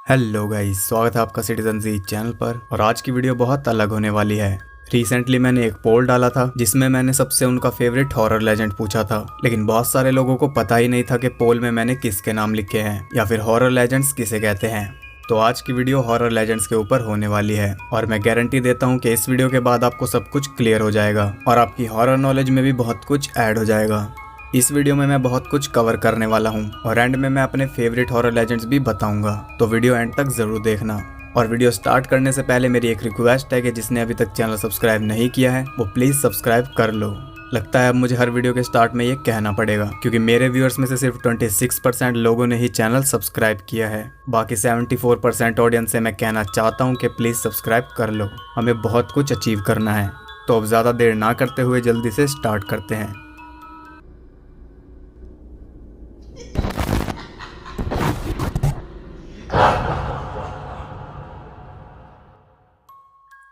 Hello guys, स्वागत है आपका सिटीजन जी चैनल पर। और आज की वीडियो बहुत अलग होने वाली है। रिसेंटली मैंने एक पोल डाला था जिसमें मैंने सबसे उनका फेवरेट हॉरर लेजेंड पूछा था, लेकिन बहुत सारे लोगों को पता ही नहीं था कि पोल में मैंने किसके नाम लिखे हैं या फिर हॉरर लेजेंड्स किसे कहते हैं। तो आज की वीडियो हॉरर लेजेंड्स के ऊपर होने वाली है और मैं गारंटी देता हूँ कि इस वीडियो के बाद आपको सब कुछ क्लियर हो जाएगा और आपकी हॉरर नॉलेज में भी बहुत कुछ ऐड हो जाएगा। इस वीडियो में मैं बहुत कुछ कवर करने वाला हूँ और एंड में मैं अपने फेवरेट हॉरर लेजेंड्स भी बताऊंगा, तो वीडियो एंड तक जरूर देखना। और वीडियो स्टार्ट करने से पहले मेरी एक रिक्वेस्ट है कि जिसने अभी तक चैनल सब्सक्राइब नहीं किया है वो प्लीज सब्सक्राइब कर लो। लगता है अब मुझे हर वीडियो के स्टार्ट में ये कहना पड़ेगा, क्योंकि मेरे व्यूअर्स में से सिर्फ 26% लोगों ने ही चैनल सब्सक्राइब किया है। बाकी 74% ऑडियंस से मैं कहना चाहता हूँ कि प्लीज सब्सक्राइब कर लो, हमें बहुत कुछ अचीव करना है। तो अब ज्यादा देर ना करते हुए जल्दी से स्टार्ट करते हैं।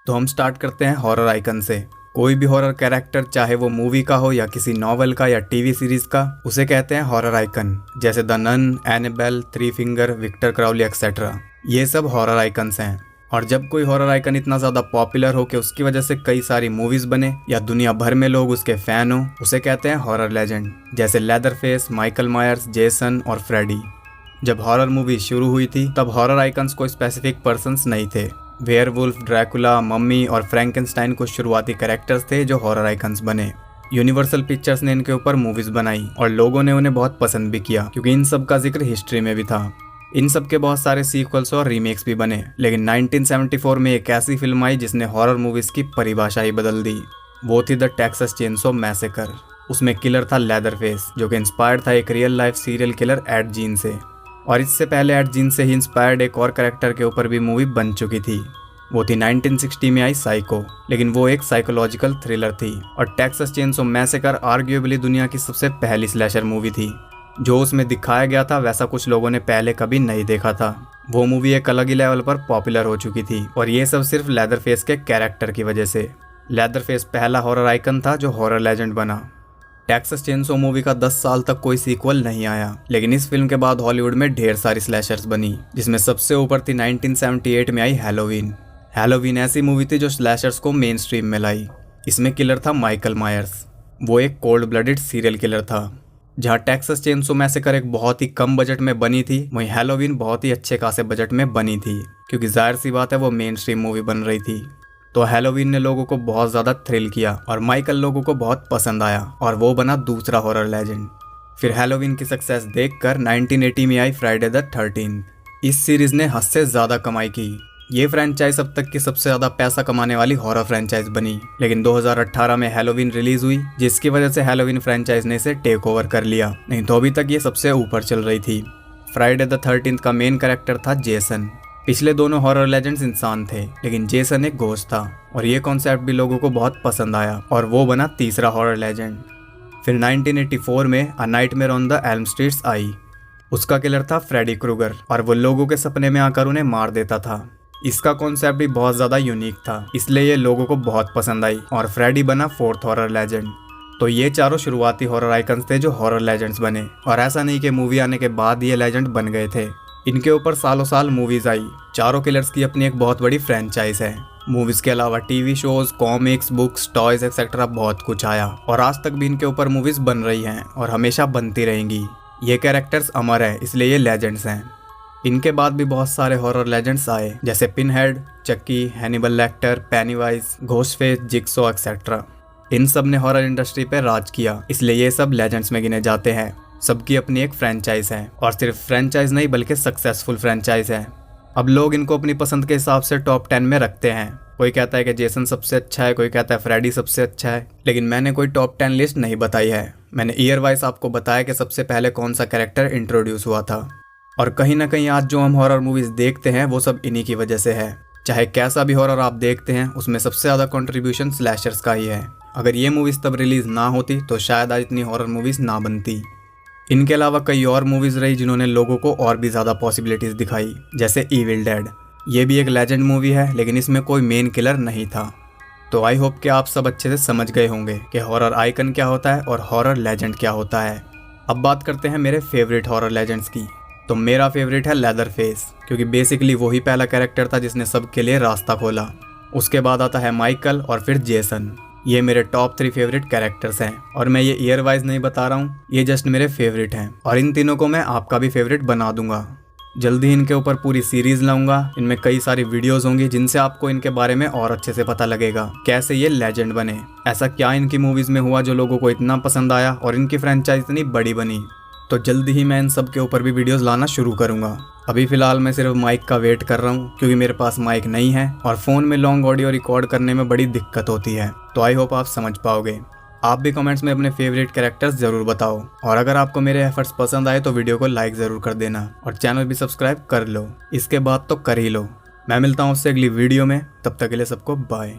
तो हम स्टार्ट करते हैं हॉरर आइकन से। कोई भी हॉरर कैरेक्टर, चाहे वो मूवी का हो या किसी नॉवेल का या टीवी सीरीज का, उसे कहते हैं हॉरर आइकन। जैसे the Nun, Annabelle, Three Finger, Victor Crowley etcetera, ये सब हॉरर आइकन्स हैं। और जब कोई हॉरर आइकन इतना ज्यादा पॉपुलर हो कि उसकी वजह से कई सारी मूवीज बने या दुनिया भर में लोग उसके फैन हो, उसे कहते हैं हॉरर लेजेंड। जैसे लेदरफेस, माइकल मायर्स, जेसन और फ्रेडी। जब हॉरर मूवी शुरू हुई थी तब हॉरर आइकन्स कोई स्पेसिफिक पर्सन्स नहीं थे। वेयरवुल्फ, ड्रैकुला, मम्मी और फ्रैंकेनस्टाइन कुछ शुरुआती कैरेक्टर्स थे जो हॉरर आइकन्स बने। यूनिवर्सल पिक्चर्स ने इनके ऊपर मूवीज बनाई और लोगों ने उन्हें बहुत पसंद भी किया, क्योंकि इन सब का जिक्र हिस्ट्री में भी था। इन सब के बहुत सारे सीक्वल्स और रीमेक्स भी बने, लेकिन 1974 में एक ऐसी फिल्म आई जिसने हॉरर मूवीज की परिभाषा ही बदल दी। वो थी द टेक्सास चेनसो मैसेकर। उसमें किलर था लेदरफेस, जो कि इंस्पायर्ड था एक real life serial killer Ed Gein से। और इससे पहले एड जीन से ही इंस्पायर्ड एक और कैरेक्टर के ऊपर भी मूवी बन चुकी थी। वो थी 1960 में आई साइको, लेकिन वो एक साइकोलॉजिकल थ्रिलर थी। और टेक्सास चेनसो मैसेकर आर्ग्यूएबली दुनिया की सबसे पहली स्लैशर मूवी थी। जो उसमें दिखाया गया था वैसा कुछ लोगों ने पहले कभी नहीं देखा था। वो मूवी एक अलग ही लेवल पर पॉपुलर हो चुकी थी, और ये सब सिर्फ लेदरफेस के कैरेक्टर की वजह से। लेदरफेस पहला हॉरर आइकन था जो हॉरर लेजेंड बना। टेक्सास चेनसो मूवी का 10 साल तक कोई सीक्वल नहीं आया, लेकिन इस फिल्म के बाद हॉलीवुड में ढेर सारी स्लैशर्स बनी, जिसमें सबसे ऊपर थी 1978 में आई हैलोवीन। हैलोवीन ऐसी मूवी थी जो स्लैशर्स को मेन स्ट्रीम में लाई। इसमें किलर था माइकल मायर्स। वो एक कोल्ड ब्लडेड सीरियल किलर था। जहाँ टेक्सास चेनसो मैसेकर एक बहुत ही कम बजट में बनी थी, वहीं हैलोवीन बहुत ही अच्छे खासे बजट में बनी थी, क्योंकि जाहिर सी बात है वो मेन स्ट्रीम मूवी बन रही थी। तो हैलोवीन ने लोगों को बहुत ज़्यादा थ्रिल किया और माइकल लोगों को बहुत पसंद आया और वो बना दूसरा हॉरर लेजेंड। फिर हैलोवीन की सक्सेस देखकर 1980 में आई फ्राइडे द 13th। इस सीरीज ने हद से ज़्यादा कमाई की। ये फ्रेंचाइज अब तक की सबसे ज़्यादा पैसा कमाने वाली हॉरर फ्रेंचाइज बनी। लेकिन 2018 में हैलोवीन रिलीज हुई, जिसकी वजह से हैलोवीन फ्रेंचाइज ने इसे टेक ओवर कर लिया, नहीं तो अभी तक ये सबसे ऊपर चल रही थी। फ्राइडे द 13th का मेन कैरेक्टर था जेसन। पिछले दोनों हॉरर लेजेंड्स इंसान थे, लेकिन जेसन एक घोस्ट था, और ये कॉन्सेप्ट भी लोगों को बहुत पसंद आया और वो बना तीसरा हॉरर लेजेंड। फिर 1984 में a nightmare on the Elm streets आई। उसका किलर था फ्रेडी क्रूगर, और वो लोगों के सपने में आकर उन्हें मार देता था। इसका कॉन्सेप्ट भी बहुत ज़्यादा यूनिक था, इसलिए ये लोगों को बहुत पसंद आई और फ्रेडी बना फोर्थ हॉरर लेजेंड। तो ये चारों शुरुआती हॉरर आइकन्स थे जो हॉरर लेजेंड्स बने, और ऐसा नहीं कि मूवी आने के बाद ये लेजेंड बन गए थे। इनके ऊपर सालों साल मूवीज आई। चारों किलर्स की अपनी एक बहुत बड़ी फ्रेंचाइज है। मूवीज के अलावा TV shows, comics, books, toys etcetera बहुत कुछ आया, और आज तक भी इनके ऊपर मूवीज बन रही हैं और हमेशा बनती रहेंगी। ये कैरेक्टर्स अमर है, इसलिए ये लेजेंड्स हैं। इनके बाद भी बहुत सारे हॉरर लेजेंड्स आए, जैसे Pinhead, Chucky, Hannibal Lecter, Pennywise, Ghostface, Jigsaw etcetera. इन सब ने हॉरर इंडस्ट्री पे राज किया, इसलिए ये सब लेजेंड्स में गिने जाते हैं। सबकी अपनी एक फ्रेंचाइज है, और सिर्फ फ्रेंचाइज नहीं बल्कि सक्सेसफुल फ्रेंचाइज है। अब लोग इनको अपनी पसंद के हिसाब से टॉप 10 में रखते हैं। कोई कहता है कि जेसन सबसे अच्छा है, कोई कहता है फ्रेडी सबसे अच्छा है, लेकिन मैंने कोई टॉप 10 लिस्ट नहीं बताई है। मैंने ईयर वाइज आपको बताया कि सबसे पहले कौन सा कैरेक्टर इंट्रोड्यूस हुआ था। और कहीं ना कहीं आज जो हम हॉरर मूवीज देखते हैं वो सब इन्हीं की वजह से है। चाहे कैसा भी हॉरर आप देखते हैं, उसमें सबसे ज़्यादा कंट्रीब्यूशन स्लैशर्स का ही है। अगर ये मूवीज तब रिलीज ना होती तो शायद आज इतनी हॉरर मूवीज ना बनती। इनके अलावा कई और मूवीज रही जिन्होंने लोगों को और भी ज़्यादा पॉसिबिलिटीज़ दिखाई, जैसे इविल डेड। ये भी एक लेजेंड मूवी है, लेकिन इसमें कोई मेन किलर नहीं था। तो आई होप कि आप सब अच्छे से समझ गए होंगे कि हॉरर आइकन क्या होता है और हॉरर लेजेंड क्या होता है। अब बात करते हैं मेरे फेवरेट हॉरर लेजेंड्स की। तो मेरा फेवरेट है लेदर फेस, क्योंकि बेसिकली वही पहला कैरेक्टर था जिसने सबके लिए रास्ता खोला। उसके बाद आता है माइकल और फिर जेसन। ये मेरे टॉप 3 फेवरेट कैरेक्टर्स हैं और मैं ये ईयर वाइज नहीं बता रहा हूँ, ये जस्ट मेरे फेवरेट हैं और इन तीनों को मैं आपका भी फेवरेट बना दूंगा। जल्दी ही इनके ऊपर पूरी सीरीज लाऊंगा। इनमें कई सारी वीडियोस होंगी जिनसे आपको इनके बारे में और अच्छे से पता लगेगा कैसे ये लेजेंड बने, ऐसा क्या इनकी मूवीज में हुआ जो लोगों को इतना पसंद आया और इनकी फ्रेंचाइज इतनी बड़ी बनी। तो जल्दी ही मैं इन सब के ऊपर भी वीडियोस लाना शुरू करूंगा। अभी फिलहाल मैं सिर्फ माइक का वेट कर रहा हूँ, क्योंकि मेरे पास माइक नहीं है और फ़ोन में लॉन्ग ऑडियो रिकॉर्ड करने में बड़ी दिक्कत होती है। तो आई होप आप समझ पाओगे। आप भी कमेंट्स में अपने फेवरेट कैरेक्टर्स ज़रूर बताओ और अगर आपको मेरे एफर्ट्स पसंद आए तो वीडियो को लाइक ज़रूर कर देना और चैनल भी सब्सक्राइब कर लो। इसके बाद तो कर ही लो। मैं मिलता हूँ उससे अगली वीडियो में, तब तक के लिए सबको बाय।